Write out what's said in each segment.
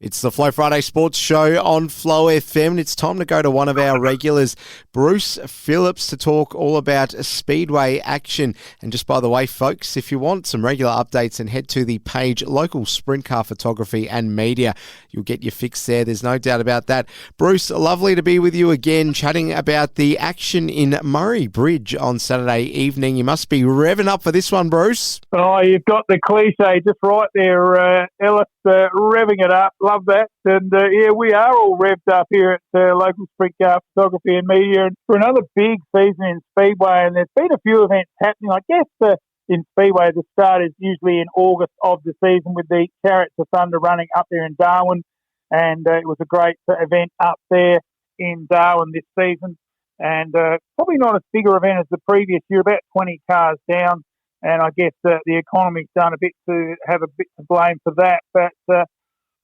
It's the Flow Friday Sports Show on Flow FM, and it's time to go to one of our regulars, Bruce Phillips, to talk all about Speedway action. And just by the way, folks, if you want some regular updates, and head to the page Local Sprint Car Photography and Media. You'll get your fix there, there's no doubt about that. Bruce, lovely to be with you again, chatting about the action in Murray Bridge on Saturday evening. You must be revving up for this one, Bruce. Oh, you've got the cliche just right there, Ellis, revving it up. Love that. And we are all revved up here at Local Sprint Car Photography and Media, and for another big season in Speedway. And there's been a few events happening. I guess in Speedway, the start is usually in August of the season with the Chariots of Thunder running up there in Darwin. And it was a great event up there in Darwin this season. And probably not as bigger event as the previous year, about 20 cars down. And I guess the economy's done a bit to have a bit to blame for that. But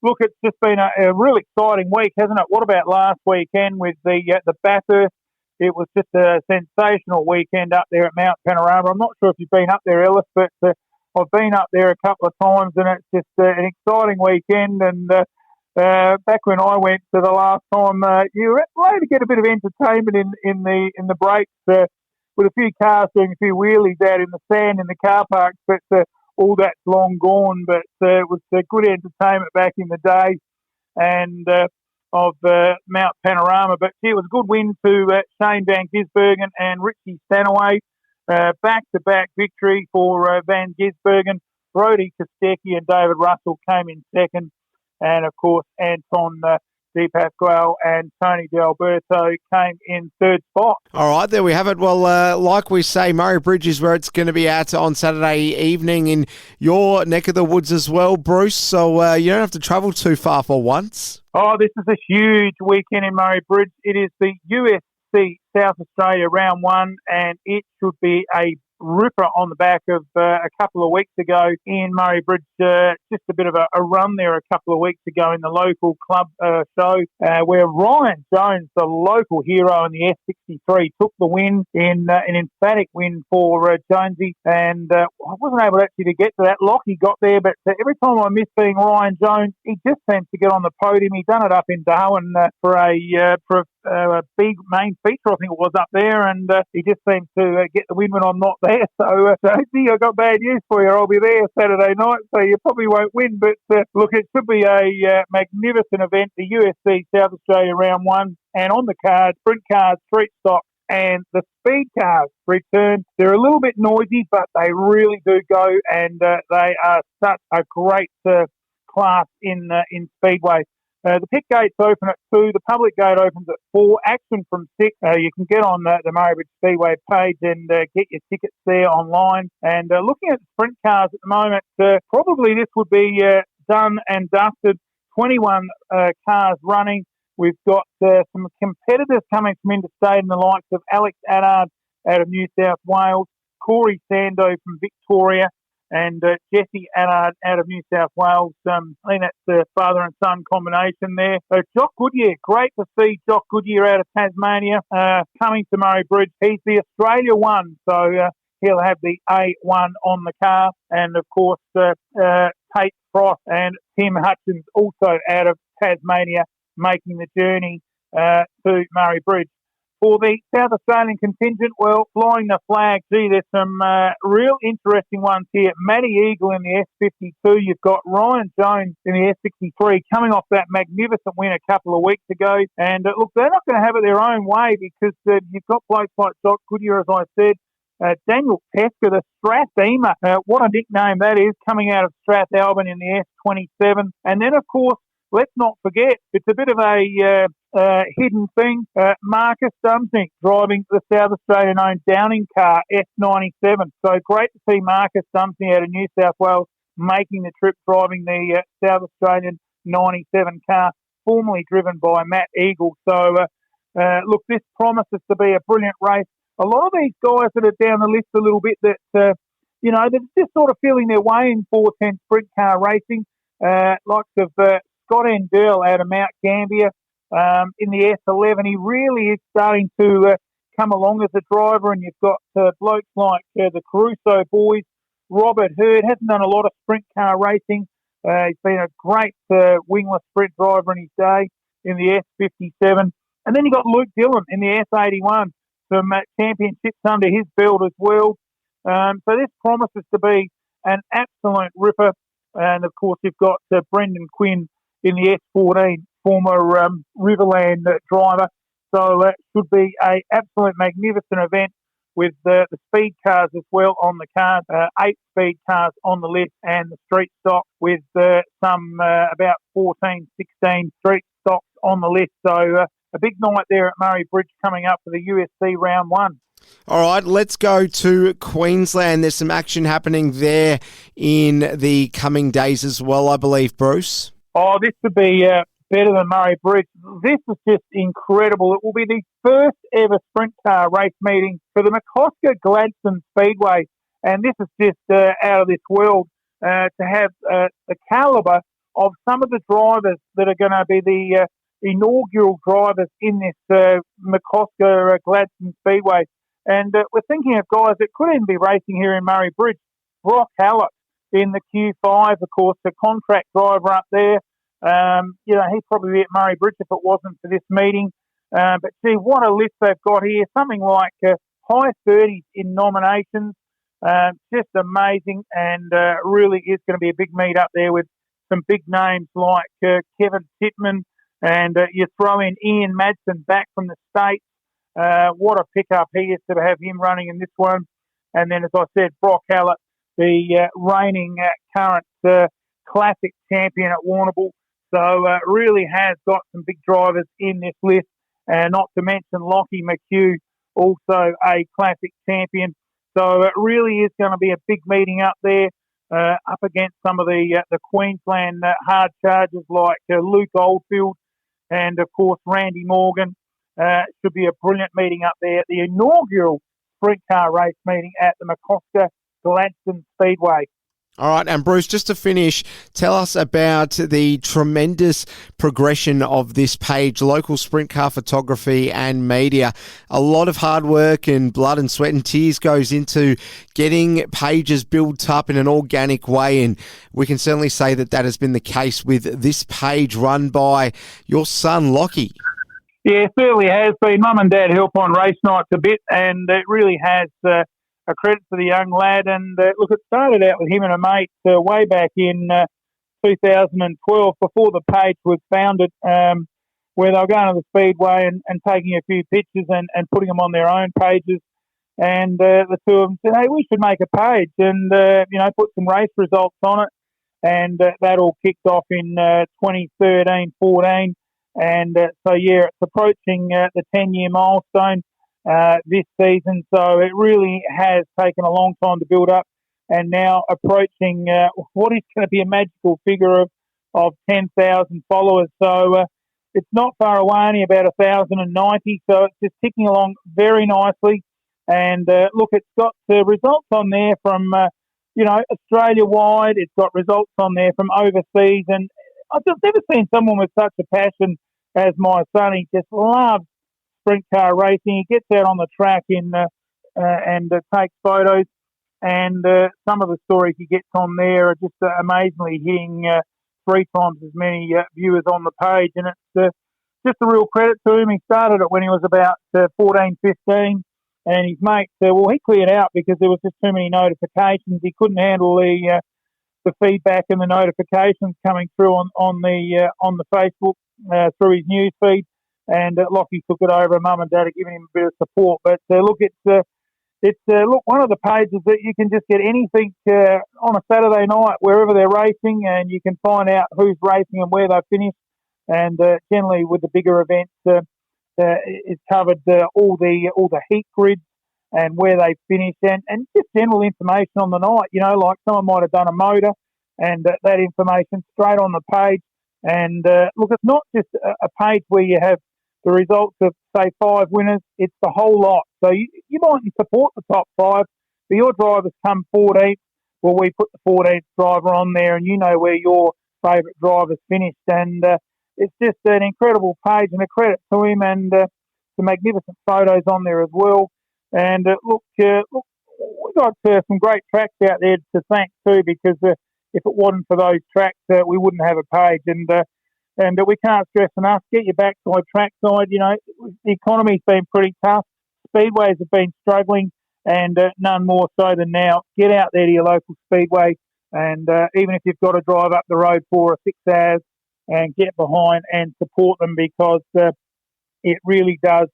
look, it's just been a real exciting week, hasn't it? What about last weekend with the Bathurst? It was just a sensational weekend up there at Mount Panorama. I'm not sure if you've been up there, Ellis, but I've been up there a couple of times, and it's just an exciting weekend. And back when I went to the last time, you were able to get a bit of entertainment in the breaks with a few cars doing a few wheelies out in the sand in the car parks, but all that's long gone. But it was good entertainment back in the day and of Mount Panorama. But it was a good win to Shane Van Gisbergen and Richie Stanaway. Back-to-back victory for Van Gisbergen. Brodie Kostecki and David Russell came in second. And, of course, Anton DePasquale and Tony D'Alberto came in third spot. All right, there we have it. Well, like we say, Murray Bridge is where it's going to be at on Saturday evening in your neck of the woods as well, Bruce, so you don't have to travel too far for once. Oh, this is a huge weekend in Murray Bridge. It is the USC South Australia Round 1, and it should be a ripper on the back of a couple of weeks ago in Murray Bridge. Just a bit of a run there a couple of weeks ago in the local club show where Ryan Jones, the local hero in the S63, took the win in an emphatic win for Jonesy. And I wasn't able actually to get to that. Lockie got there, but every time I miss seeing Ryan Jones, he just seems to get on the podium. He done it up in Darwin for a big main feature, I think it was up there, and he just seems to get the win when I'm not there. So, Jonesy, I got bad news for you. I'll be there Saturday night, so you probably won't win. But look, it should be a magnificent event, the USC South Australia Round 1, and on the card, sprint cars, street stock, and the speed cars return. They're a little bit noisy, but they really do go, and they are such a great class in Speedway. The pit gates open at 2. The public gate opens at 4. Action from 6. You can get on the Murray Bridge Speedway page and get your tickets there online. And looking at the sprint cars at the moment, probably this would be done and dusted. 21 cars running. We've got some competitors coming from interstate in the likes of Alex Addard out of New South Wales, Corey Sando from Victoria, and Jesse Addard out of New South Wales. I think that's the father and son combination there. Jock Goodyear, great to see Jock Goodyear out of Tasmania coming to Murray Bridge. He's the Australia 1, so he'll have the A1 on the car. And, of course, Tate Frost and Tim Hutchins also out of Tasmania making the journey to Murray Bridge. For the South Australian contingent, well, flying the flag, there's some real interesting ones here. Matty Eagle in the S52. You've got Ryan Jones in the S63 coming off that magnificent win a couple of weeks ago. And look, they're not going to have it their own way because you've got blokes like Jock Goodyear, as I said, Daniel Pesker, the Strathdema. What a nickname that is, coming out of Strathalbyn in the S27. And then, of course, let's not forget, it's a bit of a hidden thing. Marcus Dumsnick driving the South Australian-owned Downing car, S97. So great to see Marcus Dumsnick out of New South Wales making the trip driving the South Australian 97 car, formerly driven by Matt Eagle. So, look, this promises to be a brilliant race. A lot of these guys that are down the list a little bit that, they're just sort of feeling their way in 410 sprint car racing, likes of Scott Endell out of Mount Gambier in the S11. He really is starting to come along as a driver, and you've got blokes like the Caruso boys. Robert Hurd hasn't done a lot of sprint car racing, He's been a great wingless sprint driver in his day in the S57. And then you got Luke Dillon in the S81, some championships under his belt as well. So this promises to be an absolute ripper. And, of course, you've got Brendan Quinn in the S14, former Riverland driver. So it should be an absolute magnificent event with the speed cars as well on the card, 8 speed cars on the list, and the street stock with some about 14, 16 street stocks on the list. So a big night there at Murray Bridge coming up for the USC Round 1. All right, let's go to Queensland. There's some action happening there in the coming days as well, I believe, Bruce. Oh, this would be better than Murray Bridge. This is just incredible. It will be the first ever sprint car race meeting for the McCosker Gladstone Speedway. And this is just out of this world to have the calibre of some of the drivers that are going to be the inaugural drivers in this McCosker Gladstone Speedway. And we're thinking of guys that could even be racing here in Murray Bridge. Brock Hallett in the Q5, of course, the contract driver up there. He'd probably be at Murray Bridge if it wasn't for this meeting. But gee, what a list they've got here. Something like high 30s in nominations. Just amazing, and really is going to be a big meet up there with some big names like Kevin Titman, and you throw in Ian Madsen back from the States. What a pickup he is to have him running in this one. And then, as I said, Brock Hallett, the reigning current classic champion at Warrnambool. So really has got some big drivers in this list, not to mention Lockie McHugh, also a classic champion. So it really is going to be a big meeting up there, up against some of the Queensland hard chargers like Luke Oldfield and, of course, Randy Morgan. Should be a brilliant meeting up there. The inaugural sprint car race meeting at the McCosker Gladstone Speedway. All right, and Bruce, just to finish, tell us about the tremendous progression of this page, local sprint car photography and media. A lot of hard work and blood and sweat and tears goes into getting pages built up in an organic way, and we can certainly say that that has been the case with this page run by your son, Lockie. Yeah, it certainly has been. Mum and Dad help on race nights a bit, and it really has a credit to the young lad. And look, it started out with him and a mate way back in 2012, before the page was founded, where they were going to the Speedway and taking a few pictures and putting them on their own pages. And the two of them said, hey, we should make a page and, put some race results on it. And that all kicked off in 2013-14. And it's approaching the 10-year milestone this season. So it really has taken a long time to build up, and now approaching what is going to be a magical figure of 10,000 followers. So it's not far away, only about 1,090. So it's just ticking along very nicely. And look, it's got results on there from, Australia-wide. It's got results on there from overseas. And I've just never seen someone with such a passion as my son. He just loves sprint car racing. He gets out on the track and takes photos. And some of the stories he gets on there are just amazingly hitting 3 times as many viewers on the page. And it's just a real credit to him. He started it when he was about 14, 15. And his mate, he cleared out because there was just too many notifications. He couldn't handle the feedback and the notifications coming through on the Facebook through his news feed. And Lockie took it over. Mum and Dad are giving him a bit of support. But it's one of the pages that you can just get anything on a Saturday night wherever they're racing, and you can find out who's racing and where they finished. And generally with the bigger events, it's covered all the heat grids and where they finished, and just general information on the night. Like someone might have done a motor, and that information straight on the page. And look, it's not just a page where you have the results of, say, 5 winners. It's the whole lot. So you mightn't support the top 5, but your drivers come 14th. Well, we put the 14th driver on there, and you know where your favourite drivers finished. And it's just an incredible page, and a credit to him, and some magnificent photos on there as well. And look, we've got some great tracks out there to thank too, because if it wasn't for those tracks, we wouldn't have a page. And we can't stress enough, get your backside, trackside. You know, the economy's been pretty tough. Speedways have been struggling, and none more so than now. Get out there to your local speedway, and even if you've got to drive up the road 4 or 6 hours, and get behind and support them, because it really does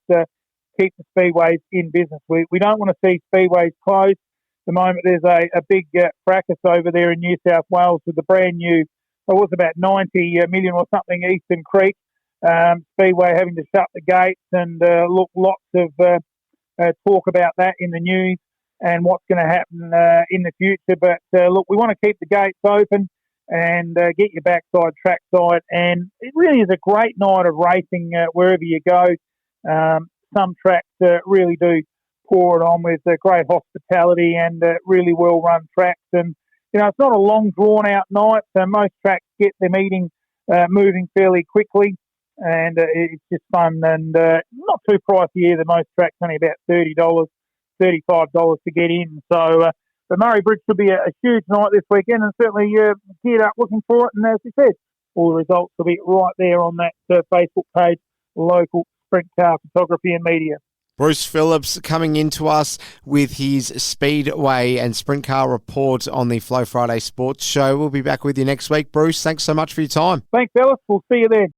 keep the speedways in business. We don't want to see speedways closed. At the moment, there's a big fracas over there in New South Wales with the brand new, it was about 90 million or something, Eastern Creek Speedway having to shut the gates, and lots of talk about that in the news and what's going to happen in the future. But we want to keep the gates open and get your backside, trackside, and it really is a great night of racing wherever you go. Some tracks really do pour it on with great hospitality and really well-run tracks. And, you know, it's not a long, drawn-out night, so most tracks get their meeting moving fairly quickly, and it's just fun and not too pricey either. Most tracks only about $30, $35 to get in. So the Murray Bridge should be a huge night this weekend, and certainly geared up looking for it. And as we said, all the results will be right there on that Facebook page, Local Sprint Car Photography and Media. Bruce Phillips coming into us with his Speedway and Sprint Car report on the Flow Friday Sports Show. We'll be back with you next week. Bruce, thanks so much for your time. Thanks, fellas. We'll see you then.